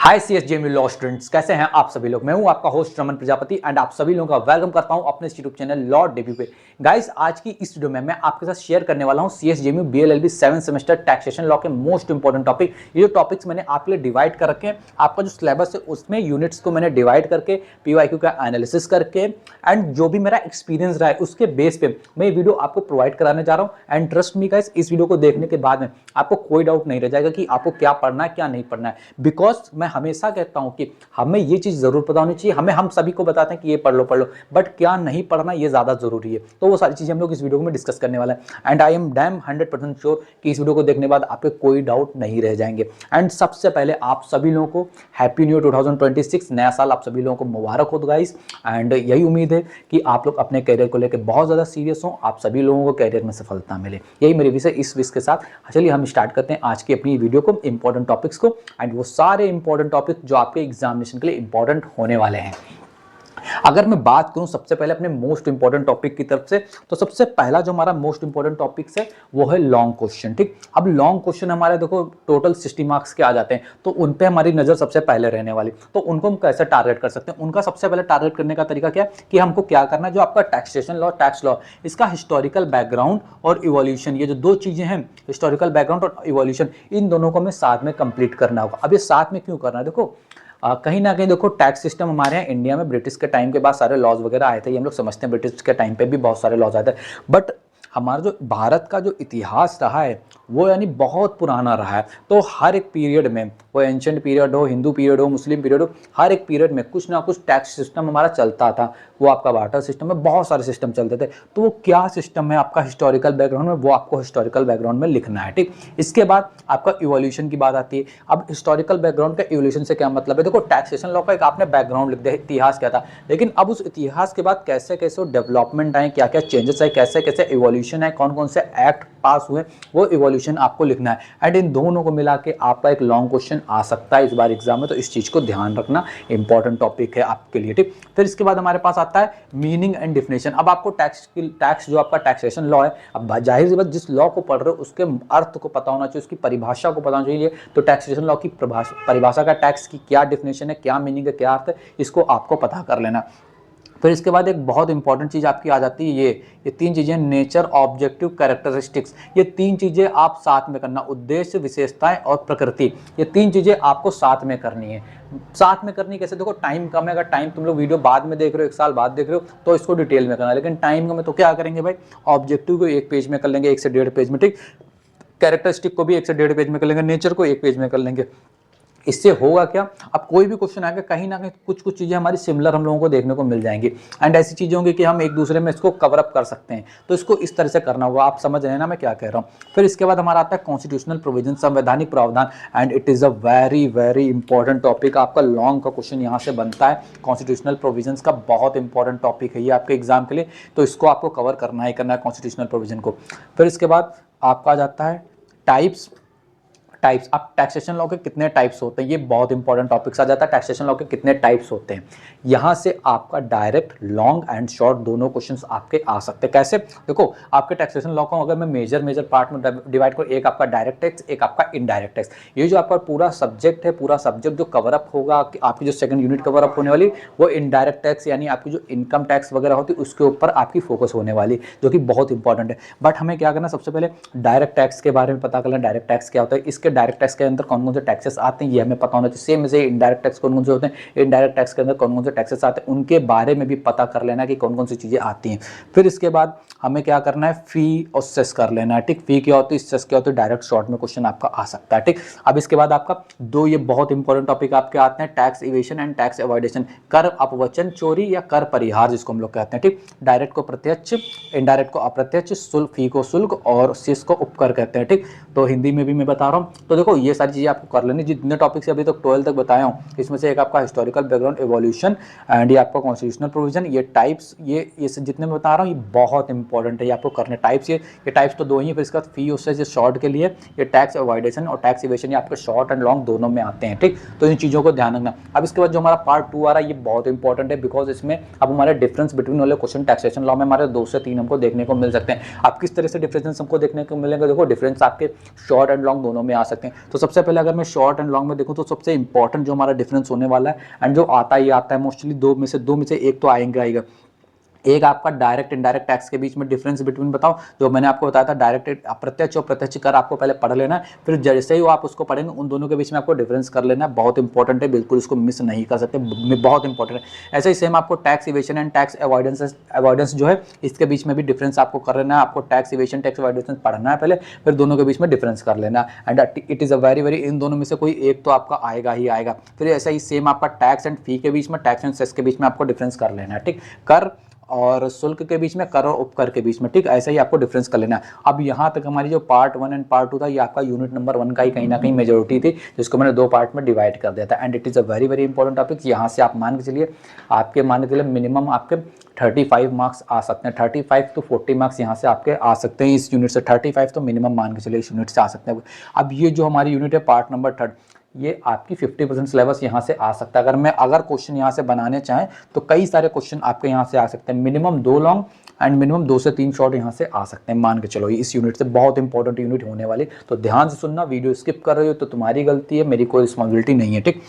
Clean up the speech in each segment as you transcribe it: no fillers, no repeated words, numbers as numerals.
हाय CSJM law students, कैसे हैं आप सभी लोग। मैं हूं आपका होस्ट रमन प्रजापति एंड आप सभी लोगों का वेलकम करता हूं अपने यूट्यूब चैनल लॉ डेब्यू पे। गाइस, आज की इस वीडियो में मैं आपके साथ शेयर करने वाला हूं CSJM BLLB 7 semester taxation law के मोस्ट इंपॉर्टेंट टॉपिक। ये जो टॉपिक्स मैंने आपके लिए डिवाइड कर रखे हैं, आपका जो सिलेबस है उसमें यूनिट्स को मैंने डिवाइड करके PYQ का एनालिसिस करके एंड जो भी मेरा एक्सपीरियंस रहा है उसके बेस पे मैं ये वीडियो आपको प्रोवाइड कराने जा रहा हूं। एंड ट्रस्ट मी गाइस, इस वीडियो को देखने के बाद में आपको कोई डाउट नहीं रह जाएगा कि आपको क्या पढ़ना है क्या नहीं पढ़ना है। बिकॉज मैं हमेशा कहता हूं कि हमें ये चीज जरूर पता होनी चाहिए। हम सभी को बताते हैं कि ये पढ़ लो, बट क्या नहीं पढ़ना ये ज्यादा जरूरी है। तो वो सारी चीजें हम लोग इस वीडियो में डिस्कस करने वाला है and I am damn 100% sure कि इस वीडियो को देखने के बाद आपके कोई डाउट नहीं रह जाएंगे। एंड सबसे पहले आप सभी लोगों को हैप्पी न्यू 2026, नया साल आप सभी लोगों को मुबारक हो गाइस। एंड यही उम्मीद है कि आप लोग अपने करियर को लेकर बहुत ज्यादा सीरियस हो, आप सभी लोगों को करियर में सफलता मिले। यही मेरी विश है। इस विश के साथ चलिए हम स्टार्ट करते हैं आज की अपनी वीडियो को, इंपॉर्टेंट टॉपिक्स को। एंड वो सारे इंपॉर्टेंट टॉपिक जो आपके एग्जामिनेशन के लिए इंपॉर्टेंट होने वाले हैं। अगर मैं बात करूं सबसे पहले अपने मोस्ट इंपॉर्टेंट टॉपिक की तरफ से, तो सबसे पहला जो हमारा मोस्ट इंपॉर्टेंट टॉपिक है वो है लॉन्ग क्वेश्चन। ठीक, अब लॉन्ग क्वेश्चन हमारे देखो टोटल 60 मार्क्स के आ जाते हैं, तो उन पे हमारी नजर सबसे पहले रहने वाली। तो उनको हम कैसे टारगेट कर सकते हैं? उनका सबसे पहले टारगेट करने का तरीका क्या है कि हमको क्या करना है, जो आपका टैक्सेशन लॉ, टैक्स लॉ, इसका हिस्टोरिकल बैकग्राउंड और इवोल्यूशन, ये जो दो चीजें हैं, हिस्टोरिकल बैकग्राउंड और इवोल्यूशन, इन दोनों को हमें साथ में कंप्लीट करना होगा। अब ये साथ में क्यों करना है? देखो कहीं ना कहीं देखो टैक्स सिस्टम हमारे यहाँ इंडिया में ब्रिटिश के टाइम के बाद सारे लॉज वगैरह आए थे। ये हम लोग समझते हैं ब्रिटिश के टाइम पे भी बहुत सारे लॉज आए थे, बट हमारा जो भारत का जो इतिहास रहा है वो यानी बहुत पुराना रहा है। तो हर एक पीरियड में, वो एंशिएंट पीरियड हो, हिंदू पीरियड हो, मुस्लिम पीरियड हो, हर एक पीरियड में कुछ ना कुछ टैक्स सिस्टम हमारा चलता था। वो आपका वाटर सिस्टम है, बहुत सारे सिस्टम चलते थे। तो वो क्या सिस्टम है आपका हिस्टोरिकल बैकग्राउंड में, वो आपको हिस्टोरिकल बैकग्राउंड में लिखना है। ठीक, इसके बाद आपका इवोल्यूशन की बात आती है। अब हिस्टोरिकल बैकग्राउंड का इवोल्यूशन से क्या मतलब है? देखो टैक्सेशन लॉ का एक आपने बैकग्राउंड लिख दिया, इतिहास क्या था, लेकिन अब उस इतिहास के बाद कैसे कैसे डेवलपमेंट आए, क्या क्या चेंजेस आए, कैसे कैसे इवोल्यूशन आए, कौन कौन से एक्ट पास हुए, वो इवोल्यूशन आपको लिखना है। एंड इन दोनों को मिला के आपका एक लॉन्ग क्वेश्चन आ सकता है इस बार एग्जाम में, तो इस चीज को ध्यान रखना, इंपॉर्टेंट टॉपिक है आपके लिए। ठीक, फिर इसके बाद हमारे पास आता है मीनिंग एंड डिफिनेशन। अब आपको टैक्स जो आपका टैक्सेशन लॉ है, अब जाहिर सी बात जिस लॉ को पढ़ रहे हो उसके अर्थ को पता होना चाहिए, उसकी परिभाषा को पता होना चाहिए। तो टैक्सेशन लॉ की परिभाषा का टैक्स की क्या डिफिनेशन है, क्या मीनिंग है, क्या अर्थ है, इसको आपको पता कर लेना। फिर इसके बाद एक बहुत इंपॉर्टेंट चीज़ आपकी आ जाती है, ये तीन चीज़ें, नेचर, ऑब्जेक्टिव, कैरेक्टरिस्टिक्स। ये तीन चीज़ें आप साथ में करना, उद्देश्य, विशेषताएं और प्रकृति, ये तीन चीज़ें आपको साथ में करनी है। साथ में करनी कैसे? देखो टाइम कम है, अगर टाइम तुम लोग वीडियो बाद में देख रहे हो, एक साल बाद देख रहे हो, तो इसको डिटेल में करना, लेकिन टाइम कम है तो क्या करेंगे भाई, ऑब्जेक्टिव को 1 पेज में कर लेंगे, 1 से 1.5 पेज में। ठीक, कैरेक्टरिस्टिक को भी 1 से 1.5 पेज में कर लेंगे, नेचर को 1 पेज में कर लेंगे। इससे होगा क्या, अब कोई भी क्वेश्चन आएगा कहीं ना कहीं कुछ कुछ चीजें हमारी सिमिलर हम लोगों को देखने को मिल जाएंगी। एंड ऐसी चीजें होंगी कि हम एक दूसरे में इसको कवर अप कर सकते हैं। तो इसको इस तरह से करना होगा। आप समझ रहे हैं ना मैं क्या कह रहा हूँ? फिर इसके बाद हमारा आता है कॉन्स्टिट्यूशनल प्रोविजन, संवैधानिक प्रावधान। And it is a very very important topic. आपका लॉन्ग का क्वेश्चन यहाँ से बनता है। कॉन्स्टिट्यूशनल प्रोविजन का बहुत इंपॉर्टेंट टॉपिक है ये आपके एग्जाम के लिए, तो इसको आपको कवर करना ही करना है, कॉन्स्टिट्यूशनल प्रोविजन को। फिर इसके बाद आपका जाता है टाइप्स। अब टैक्सेशन लॉ के कितने टाइप्स होते हैं, ये बहुत इंपॉर्टेंट टॉपिक्स आ जाता है। टैक्सेशन लॉ के कितने टाइप्स होते हैं, यहां से आपका डायरेक्ट लॉन्ग एंड शॉर्ट दोनों क्वेश्चंस आपके आ सकते हैं। कैसे? देखो आपके टैक्सेशन लॉ को अगर मैं मेजर पार्ट में डिवाइड करूं, एक आपका डायरेक्ट टैक्स, एक आपका इनडायरेक्ट टैक्स। ये जो आपका पूरा सब्जेक्ट है, पूरा सब्जेक्ट जो कवर अप होगा, आपकी जो सेकंड यूनिट कवर अप होने वाली, वो इनडायरेक्ट टैक्स यानी आपकी जो इनकम टैक्स वगैरह होती है उसके ऊपर आपकी फोकस होने वाली, जो कि बहुत इंपॉर्टेंट है। बट हमें क्या करना, सबसे पहले डायरेक्ट टैक्स के बारे में पता करना, डायरेक्ट टैक्स क्या होता है, इसके डायरेक्ट टैक्स के अंदर कौन कौन से टैक्सेस आते हैं ये हमें पता होना चाहिए। सेम से इनडायरेक्ट टैक्स कौन कौन से होते हैं, इनडायरेक्ट टैक्स के अंदर कौन कौन से टैक्सेस आते हैं, उनके बारे में भी पता कर लेना कि कौन कौन सी चीजें आती हैं। फिर इसके बाद हमें क्या करना है, फी और सेस कर लेना है। ठीक, फी क्या होती है, सेस क्या होती है, डायरेक्ट शॉर्ट में क्वेश्चन आपका आ सकता है। ठीक, अब इसके बाद आपका दो ये बहुत इंपॉर्टेंट टॉपिक आपके आते हैं, टैक्स इवेशन एंड टैक्स अवॉइडेशन, कर अपवचन चोरी या कर परिहार जिसको हम लोग कहते हैं। ठीक, डायरेक्ट को प्रत्यक्ष, इनडायरेक्ट को अप्रत्यक्ष, शुल्क, फी को शुल्क और सेस को उपकर कहते हैं। ठीक, तो हिंदी में भी मैं बता रहा हूँ। तो देखो ये सारी चीजें आपको कर लेनी। जितने टॉपिक्स अभी तक 12 तक बताया हूँ, इसमें से एक आपका हिस्टोरिकल बैकग्राउंड, इवोल्यूशन, एंड ये आपका कॉन्स्टिट्यूशनल प्रोविजन, ये टाइप्स, ये जितने मैं बता रहा हूँ ये बहुत इंपॉर्टेंट है, ये आपको करने टाइप्स। ये टाइप्स तो दो ही है, फिर इसके बाद फी उससे जो शॉर्ट के लिए ये टैक्स अवॉइडेशन और टैक्स इवेशन, ये आपके शॉर्ट एंड लॉन्ग दोनों में आते हैं। ठीक, तो इन चीज़ों को ध्यान रखना। अब इसके बाद जो हमारा पार्ट 2 आ रहा है ये बहुत इंपॉर्टेंट है, बिकॉज इसमें अब हमारे डिफरेंस बिटवीन वाले क्वेश्चन टैक्सेशन लॉ में हमारे 2 से 3 हमको देखने को मिल सकते हैं। अब किस तरह से डिफरेंस हमको देखने को मिलेंगे, देखो डिफरेंस आपके शॉर्ट एंड लॉन्ग दोनों में आ सकते हैं। तो सबसे पहले अगर मैं शॉर्ट एंड लॉन्ग में देखूँ तो सबसे इंपॉर्टेंट जो हमारा डिफरेंस होने वाला है एंड जो आता ही आता है मोस्टली दो में से एक तो आएगा। एक आपका डायरेक्ट इनडायरेक्ट टैक्स के बीच में डिफरेंस बिटवीन बताओ, जो मैंने आपको बताया था डायरेक्ट प्रत्यक्ष और प्रत्यक्ष कर आपको पहले पढ़ लेना है, फिर जैसे ही वो आप उसको पढ़ेंगे उन दोनों के बीच में आपको डिफरेंस कर लेना है। बहुत इंपॉर्टेंट है, बिल्कुल इसको मिस नहीं कर सकते, बहुत इंपॉर्टेंट है। ऐसे ही सेम आपको tax evasion and tax avoidance जो है इसके बीच में भी डिफरेंस आपको कर लेना है। आपको टैक्स इवेशन टैक्स अवॉइडेंस पढ़ना है पहले, फिर दोनों के बीच में डिफरेंस कर लेना है and it is a very इन दोनों में से कोई एक तो आपका आएगा ही आएगा। फिर ऐसा ही सेम आपका टैक्स एंड फी के बीच में, टैक्स एंड सेस के बीच में आपको डिफरेंस कर लेना है। ठीक, कर और शुल्क के बीच में, कर और उपकर के बीच में। ठीक, ऐसा ही आपको डिफरेंस कर लेना है। अब यहाँ तक हमारी जो पार्ट 1 एंड पार्ट 2 था, ये आपका यूनिट नंबर 1 का ही कहीं ना कहीं मेजोरिटी थी, जिसको मैंने 2 पार्ट में डिवाइड कर दिया था and it is a very important topic. यहाँ से आप मान के चलिए, आपके मान के चलिए मिनिमम आपके 35 मार्क्स आ सकते हैं, 35 to 40 मार्क्स यहाँ से आपके आ सकते हैं इस यूनिट से। 35 तो मिनिमम मान के चलिए इस यूनिट से आ सकते हैं। अब ये जो हमारी यूनिट है पार्ट नंबर 3, ये आपकी 50% सिलेबस यहाँ से आ सकता है। अगर क्वेश्चन यहाँ से बनाने चाहें तो कई सारे क्वेश्चन आपके यहाँ से आ सकते हैं। मिनिमम 2 लॉन्ग एंड मिनिमम 2 से 3 शॉर्ट यहाँ से आ सकते हैं, मान के चलो। इस यूनिट से बहुत इंपॉर्टेंट यूनिट होने वाली, तो ध्यान से सुनना। वीडियो स्किप कर रहे हो तो तुम्हारी गलती है, मेरी कोई रिस्पॉन्सिबिलिटी नहीं है। ठीक,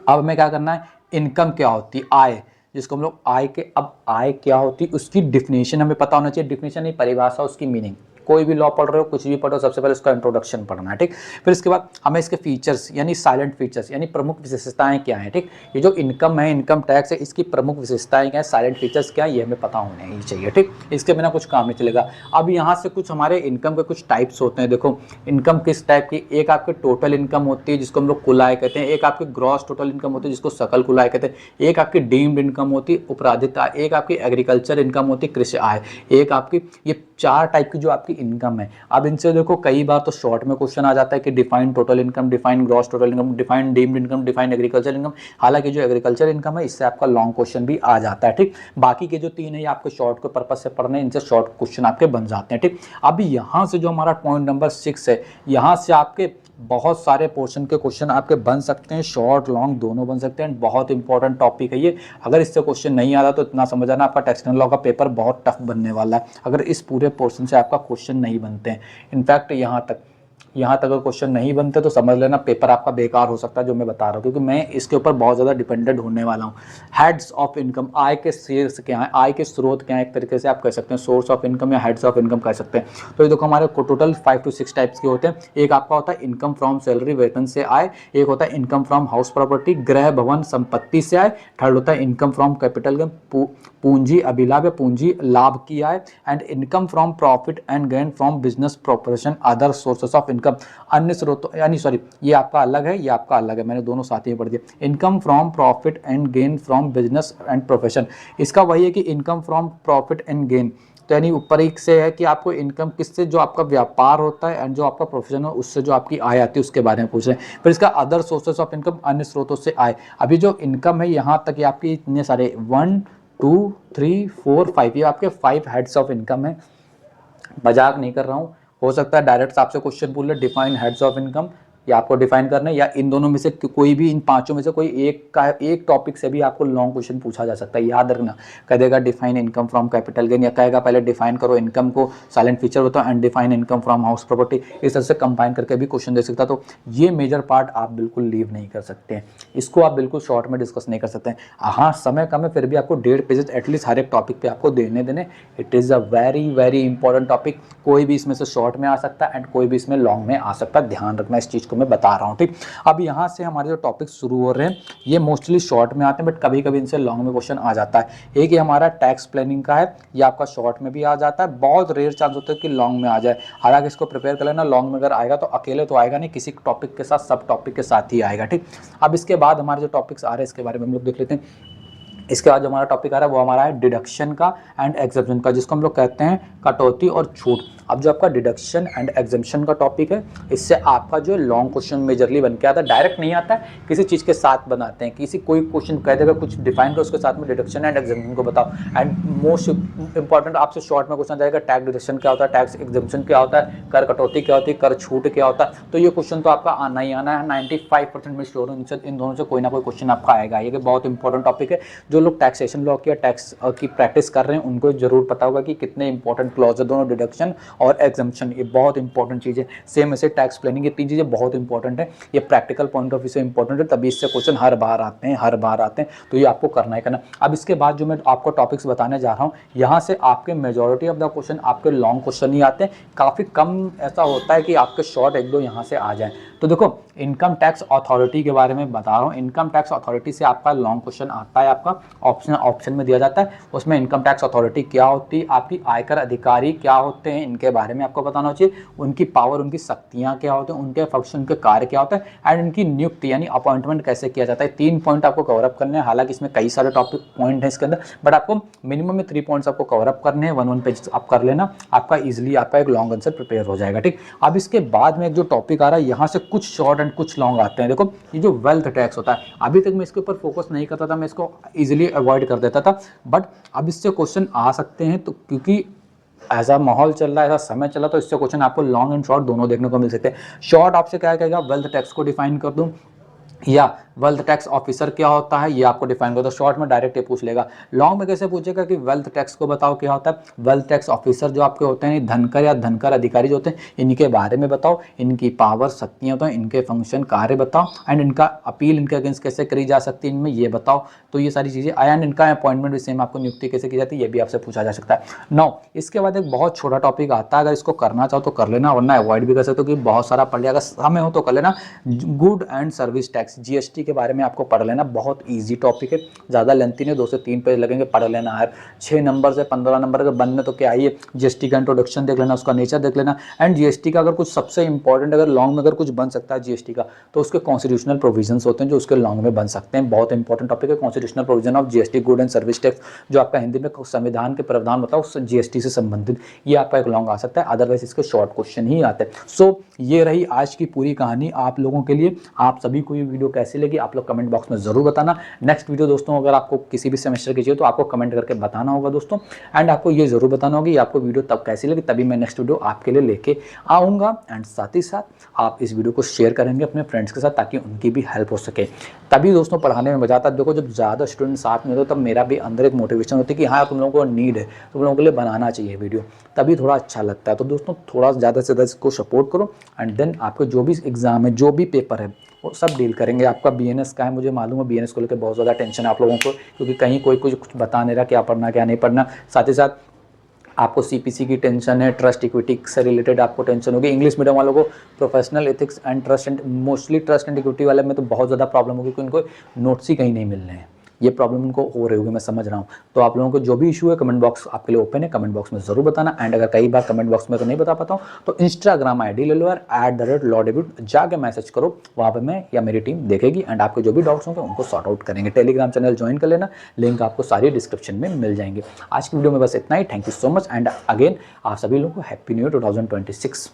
अब हमें क्या करना है, इनकम क्या होती है, आय, जिसको हम लोग आय के, अब आय क्या होती है उसकी डिफिनेशन हमें पता होना चाहिए। डिफिनेशन नहीं, परिभाषा, उसकी मीनिंग। कोई भी लॉ पढ़ रहे हो, कुछ भी पढ़ो, सबसे पहले उसका इंट्रोडक्शन पढ़ना है। ठीक, फिर इसके बाद हमें इसके फीचर्स यानी साइलेंट फीचर्स यानी प्रमुख विशेषताएं क्या हैं। ठीक, ये जो इनकम है, इनकम टैक्स है, इसकी प्रमुख विशेषताएं क्या है, साइलेंट फीचर्स क्या है, ये हमें पता होने ही चाहिए। ठीक, इसके बिना कुछ काम नहीं चलेगा। अब यहाँ से कुछ हमारे इनकम के कुछ टाइप्स होते हैं। देखो इनकम किस टाइप की, एक आपके टोटल इनकम होती है जिसको हम लोग कुल आय कहते हैं, एक आपकी ग्रॉस टोटल इनकम होती है जिसको सकल कुल आय कहते हैं, एक आपकी डीम्ड इनकम होती है उपराधित आय, एक आपकी एग्रीकल्चर इनकम होती है कृषि आय, एक आपकी, ये 4 टाइप की जो आपकी इनकम है। अब इनसे देखो कई बार तो शॉर्ट में क्वेश्चन आ जाता है कि define total income, define gross total income, define deemed income, define agriculture income. हालांकि जो एग्रीकल्चर इनकम है इससे आपका लॉन्ग क्वेश्चन भी आ जाता है। ठीक, बाकी के जो 3 है ये आपके शॉर्ट के पर्पज से पढ़ने हैं, इनसे शॉर्ट क्वेश्चन आपके बन जाते हैं। ठीक, अब यहाँ से जो हमारा पॉइंट नंबर 6 है, यहाँ से आपके बहुत सारे पोर्शन के क्वेश्चन आपके बन सकते हैं, शॉर्ट लॉन्ग दोनों बन सकते हैं। बहुत इंपॉर्टेंट टॉपिक है ये। अगर इससे क्वेश्चन नहीं आ रहा तो इतना समझ आना, आपका टेक्सटाइल लॉ का पेपर बहुत टफ बनने वाला है अगर इस पूरे पोर्शन से आपका क्वेश्चन नहीं बनते हैं। इनफैक्ट यहाँ तक अगर क्वेश्चन नहीं बनते तो समझ लेना पेपर आपका बेकार हो सकता है, जो मैं बता रहा हूँ, क्योंकि मैं इसके ऊपर बहुत ज़्यादा डिपेंडेंट होने वाला हूँ। हेड्स ऑफ इनकम, आय के सोर्स क्या है, आय के स्रोत क्या है, एक तरीके से आप कह सकते हैं सोर्स ऑफ इनकम या हेड्स ऑफ इनकम कह सकते हैं। तो ये देखो हमारे टोटल 5 to 6 टाइप्स के होते हैं। एक आपका होता है इनकम फ्रॉम सैलरी, वेतन से आय, एक होता है इनकम फ्रॉम हाउस प्रॉपर्टी, गृह भवन संपत्ति से आय, थर्ड होता है इनकम फ्रॉम कैपिटल गेन, पूंजी अभिलाभ या पूंजी लाभ की आय, and income from profit and gain from business profession, other sources of income, अन्य स्रोतों यानी ये आपका अलग है, ये आपका अलग है, मैंने दोनों साथ ही पढ़ दिया। Income from profit and gain from business and profession, इसका वही है कि income from profit and gain, तो यानी ऊपर एक से है कि आपको इनकम किससे, जो आपका व्यापार होता है एंड जो आपका प्रोफेशन है उससे जो आपकी आय आती है उसके बारे में पूछ रहे हैं। फिर इसका अदर सोर्सेस ऑफ इनकम, अन्य स्रोतों से आय। अभी जो इनकम है यहाँ तक ये आपकी इतने सारे 1 2 3 4 5, ये आपके 5 हेड्स ऑफ इनकम है। मजाक नहीं कर रहा हूँ, हो सकता है डायरेक्ट आपसे क्वेश्चन पूछ ले डिफाइन हेड्स ऑफ इनकम, या आपको डिफाइन करना है, या इन दोनों में से कोई भी, इन पांचों में से कोई एक टॉपिक से भी आपको लॉन्ग क्वेश्चन पूछा जा सकता है। याद रखना, कह देगा define income from capital gain, या कहेगा पहले डिफाइन करो इनकम को, साइलेंट फीचर होता है, and define income from house property. इस तरह से कंबाइन करके भी क्वेश्चन दे सकता है। तो ये मेजर पार्ट आप बिल्कुल लीव नहीं कर सकते हैं, इसको आप बिल्कुल शॉर्ट में डिस्कस नहीं कर सकते हैं। हाँ समय कम है, फिर भी आपको 1.5 पेजेस एटलीस्ट हर एक टॉपिक पे आपको देने। It is a very important topic. कोई भी इसमें से शॉर्ट में आ सकता है एंड कोई भी इसमें लॉन्ग में आ सकता है, ध्यान रखना इस चीज़ को मैं बता रहा हूँ। ठीक, अब यहाँ से हमारे जो टॉपिक शुरू हो रहे हैं ये मोस्टली शॉर्ट में आते हैं, बट कभी कभी इनसे लॉन्ग में क्वेश्चन आ जाता है। एक ये हमारा टैक्स प्लानिंग का है, ये आपका शॉर्ट में भी आ जाता है, बहुत रेयर चांस होता है कि लॉन्ग में आ जाए। हालांकि इसको प्रिपेयर कर लेना, लॉन्ग में अगर आएगा तो अकेले तो आएगा नहीं, किसी टॉपिक के साथ, सब टॉपिक के साथ ही आएगा। ठीक, अब इसके बाद हमारे जो टॉपिक्स आ रहे हैं इसके बारे में हम लोग देख लेते हैं। इसके बाद जो हमारा टॉपिक आ रहा है वो हमारा है डिडक्शन का एंड एग्जम्पशन का, जिसको हम लोग कहते हैं कटौती और छूट। अब जो आपका डिडक्शन एंड एग्जम्पशन का टॉपिक है, इससे आपका जो लॉन्ग क्वेश्चन मेजरली बन के आता है, डायरेक्ट नहीं आता है, किसी चीज़ के साथ बनाते हैं। कोई क्वेश्चन कह देगा कुछ डिफाइन करो, उसके साथ में डिडक्शन एंड एग्जम्पशन को बताओ। एंड मोस्ट इंपॉर्टेंट आपसे शॉर्ट में क्वेश्चन जाएगा, टैक्स डिडक्शन क्या होता है, टैक्स एग्जम्पशन क्या होता है, कर कटौती क्या होती है, कर छूट क्या होता है। तो ये क्वेश्चन तो आपका आना ही आना है, 95% में श्योर हूं इन दोनों से कोई ना कोई क्वेश्चन आपका आएगा। ये बहुत इंपॉर्टेंट टॉपिक है। जो लोग टैक्सेशन लॉ की टैक्स की प्रैक्टिस कर रहे हैं उनको जरूर पता होगा कि कितने इंपॉर्टेंट क्लॉज है दोनों, डिडक्शन और एग्जाम्पशन, ये बहुत इंपॉर्टेंट चीज़ है। सेम ऐसे टैक्स प्लानिंग, ये 3 चीज़ें बहुत इंपॉर्टेंट है, ये प्रैक्टिकल पॉइंट ऑफ व्यू से इंपॉर्टेंट है, तभी इससे क्वेश्चन हर बार आते हैं, तो ये आपको करना ही करना। अब इसके बाद जो मैं आपको टॉपिक्स बताने जा रहा हूँ, यहाँ से आपके मेजॉरिटी ऑफ द क्वेश्चन आपके लॉन्ग क्वेश्चन ही आते हैं, काफ़ी कम ऐसा होता है कि आपके शॉर्ट 1-2 यहाँ से आ जाए। तो देखो, इनकम टैक्स अथॉरिटी के बारे में बता रहा हूँ। इनकम टैक्स अथॉरिटी से आपका लॉन्ग क्वेश्चन आता है, आपका ऑप्शन में दिया जाता है। उसमें इनकम टैक्स अथॉरिटी क्या होती है, आपकी आयकर अधिकारी क्या होते हैं, इनके बारे में आपको बताना चाहिए। उनकी पावर, उनकी शक्तियाँ क्या होते हैं, उनके फंक्शन, उनके कार्य क्या होता है, एंड इनकी नियुक्ति यानी अपॉइंटमेंट कैसे किया जाता है। 3 पॉइंट आपको कवर अप करने हैं। हालांकि इसमें कई सारे टॉपिक पॉइंट हैं इसके अंदर, बट आपको मिनिमम में 3 पॉइंट्स आपको कवर अप करने हैं। 1 पेज आप कर लेना, आपका इजिली आपका एक लॉन्ग आंसर प्रिपेयर हो जाएगा। ठीक, अब इसके बाद में जो टॉपिक आ रहा है, यहाँ से कुछ शॉर्ट एंड कुछ लॉन्ग आते हैं। देखो, ये जो वेल्थ टैक्स होता है, अभी तक मैं इसके ऊपर फोकस नहीं करता था, मैं इसको इजीली अवॉइड कर देता था, बट अब इससे क्वेश्चन आ सकते हैं। तो क्योंकि ऐसा माहौल चल रहा है, ऐसा समय चला, तो इससे क्वेश्चन आपको लॉन्ग एंड शॉर्ट दोनों देखने को मिल सकते हैं। शॉर्ट आपसे क्या कहेगा, वेल्थ टैक्स को डिफाइन कर दूं, या वेल्थ टैक्स ऑफिसर क्या होता है ये आपको डिफाइन कर दो। शॉर्ट में डायरेक्ट ये पूछ लेगा। लॉन्ग में कैसे पूछेगा कि वेल्थ टैक्स को बताओ क्या होता है। वेल्थ टैक्स ऑफिसर जो आपके होते हैं, धनकर या धनकर अधिकारी जो होते हैं, इनके बारे में बताओ, इनकी पावर, शक्तियाँ बताओ, इनके फंक्शन, कार्य बताओ, एंड इनका अपील इनके अगेंस्ट कैसे करी जा सकती है, इनमें ये बताओ। तो ये सारी चीज़ें, एंड इनका अपॉइंटमेंट भी सेम, आपको नियुक्ति कैसे की जाती है, ये भी आपसे पूछा जा सकता है। 9, इसके बाद एक बहुत छोटा टॉपिक आता है, अगर इसको करना चाहो तो कर लेना, वरना अवॉइड भी कर सकते हो, क्योंकि बहुत सारा पढ़ लिया, अगर समय हो तो कर लेना। Good and service tax, GST के बारे में आपको पढ़ लेना, बहुत इजी टॉपिक है, ज़्यादा लेंथी नहीं, 2 से 3 पेज लगेंगे, पढ़ लेना यार। 6 नंबर से 15 नंबर के बनने तो क्या है, जीएसटी का इंट्रोडक्शन देख लेना, उसका नेचर देख लेना, एंड जीएसटी का अगर कुछ सबसे इंपॉर्टेंट, अगर लॉन्ग में अगर कुछ बन सकता है जीएसटी का, तो उसके कॉन्स्टिट्यूशनल प्रोविजंस होते हैं जो उसके लॉन्ग में बन सकते हैं। बहुत इंपॉर्टेंट टॉपिक है constitutional provision of GST, good and service tax, जो आपका हिंदी में संविधान के प्रावधान बताओ उस जीएसटी से संबंधित, ये आपका एक लॉन्ग आ सकता है। अदरवाइज इसके शॉर्ट क्वेश्चन ही आते हैं। सो ये रही आज की पूरी कहानी आप लोगों के लिए। आप सभी को ये वीडियो कैसी लगी आप लोग कमेंट बॉक्स में जरूर बताना। नेक्स्ट वीडियो दोस्तों अगर आपको किसी भी सेमेस्टर की चाहिए तो आपको कमेंट करके बताना होगा दोस्तों, एंड आपको ये जरूर बताना होगा कि आपको वीडियो तब कैसी लगी, तभी मैं नेक्स्ट वीडियो आपके लिए लेके आऊँगा। एंड साथ ही साथ आप इस वीडियो को शेयर करेंगे अपने फ्रेंड्स के साथ, ताकि उनकी भी हेल्प हो सके। तभी दोस्तों पढ़ाने में मजा आता है। देखो, जब ज़्यादा स्टूडेंट साथ में होते तब मेरा भी अंदर एक मोटिवेशन होती है कि हाँ तुम लोगों को नीड है, तुम लोगों के लिए बनाना चाहिए वीडियो, तभी थोड़ा अच्छा लगता है। तो दोस्तों थोड़ा ज़्यादा से ज़्यादा इसको सपोर्ट करो, एंड देन आपके जो भी एग्जाम है, जो भी पेपर है, वो सब डील करेंगे। आपका बीएनएस का है, मुझे मालूम है बीएनएस को लेकर बहुत ज़्यादा टेंशन है आप लोगों को, क्योंकि कहीं कोई कुछ बता नहीं रहा क्या पढ़ना क्या नहीं पढ़ना। साथ ही साथ आपको सीपीसी की टेंशन है, ट्रस्ट इक्विटी से रिलेटेड आपको टेंशन होगी। इंग्लिश मीडियम वालों को professional ethics and trust and, mostly trust and equity वाले में तो बहुत ज़्यादा प्रॉब्लम होगी, क्योंकि उनको नोट्स ही कहीं नहीं मिल रहे हैं। ये प्रॉब्लम उनको हो रही होगी, मैं समझ रहा हूँ। तो आप लोगों को जो भी इशू है, कमेंट बॉक्स आपके लिए ओपन है, कमेंट बॉक्स में जरूर बताना। एंड अगर कई बार कमेंट बॉक्स में तो नहीं बता पाता हूँ तो इंस्टाग्राम ID ले लो यार, @lawdebut, जाके मैसेज करो, वहाँ पे मैं या मेरी टीम देखेगी, एंड आपके जो भी डाउट्स होंगे उनको सॉर्ट आउट करेंगे। टेलीग्राम चैनल ज्वाइन कर लेना, लिंक आपको सारी डिस्क्रिप्शन में मिल जाएंगे। आज की वीडियो में बस इतना ही। Thank you so much, and again आप सभी लोगों को हैप्पी न्यू ईयर 2026।